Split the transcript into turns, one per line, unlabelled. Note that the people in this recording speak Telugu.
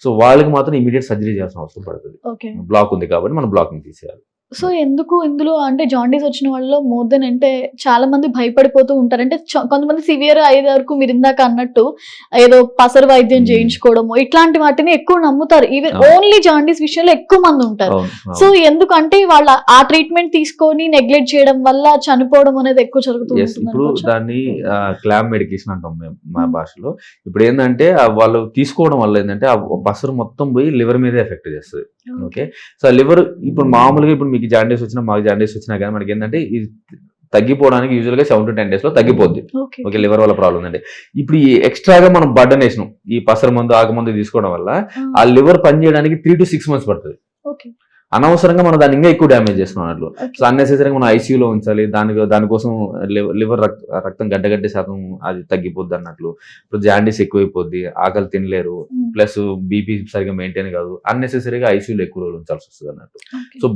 సో వాళ్ళకి మాత్రం ఇమీడియట్ సర్జరీ చేయాల్సిన అవసరం పడుతుంది. బ్లాక్ ఉంది కాబట్టి మనం బ్లాకింగ్ తీసేయాలి.
సో ఎందుకు ఇందులో అంటే జాండీస్ వచ్చిన వాళ్ళలో మోర్ దెన్ అంటే చాలా మంది భయపడిపోతూ ఉంటారు. అంటే కొంతమంది సివియర్ అయ్యే వరకు మీరు ఇందాక అన్నట్టు ఏదో పసరు వైద్యం చేయించుకోవడము ఇట్లాంటి వాటిని ఎక్కువ నమ్ముతారు. ఈవెన్ ఓన్లీ జాండీస్ విషయంలో ఎక్కువ మంది ఉంటారు. సో ఎందుకంటే వాళ్ళ ఆ ట్రీట్మెంట్ తీసుకొని నెగ్లెక్ట్ చేయడం వల్ల చనిపోవడం అనేది ఎక్కువ జరుగుతుంది.
ఇప్పుడు దాన్ని క్లామ్ మెడికేషన్ అంటాం మేము మా భాషలో. ఇప్పుడు ఏంటంటే వాళ్ళు తీసుకోవడం వల్ల ఏంటంటే ఆ పసరు మొత్తం పోయి లివర్ మీదే ఎఫెక్ట్ చేస్తుంది. ఓకే, సో లివర్ ఇప్పుడు మామూలుగా ఇప్పుడు మీకు జాండీస్ వచ్చినా మాకు జాండీస్ వచ్చినా కానీ మనకి ఏంటంటే ఇది తగ్గిపోవడానికి యూజువల్గా 7 to 10 days లో తగ్గిపోద్ది. ఓకే, లివర్ వల్ల ప్రాబ్లం ఉందండి. ఇప్పుడు ఈ ఎక్స్ట్రాగా మనం బర్డన్ వేసినాం ఈ పసరు మందు ఆగమందు తీసుకోవడం వల్ల ఆ లివర్ పనిచేయడానికి 3 to 6 months పడుతుంది. అనవసరంగా మనం దాన్ని ఇంకా ఎక్కువ డ్యామేజ్ చేస్తున్నట్లు. సో అన్నెసెసరీగా మనం ఐసీయూలో ఉంచాలి. దానికోసం లివర్ రక్తం గడ్డగడ్డే శాతం అది తగ్గిపోద్ది అన్నట్లు. ఇప్పుడు జాండీస్ ఎక్కువైపోద్ది, ఆకలి తినలేరు, ప్లస్ బీపీ సరిగా మెయింటైన్ కాదు, అన్నెసెసరీగా ఐసీయూలో ఎక్కువ రోజులు ఉంచాల్సి వస్తుంది అన్నట్టు. సో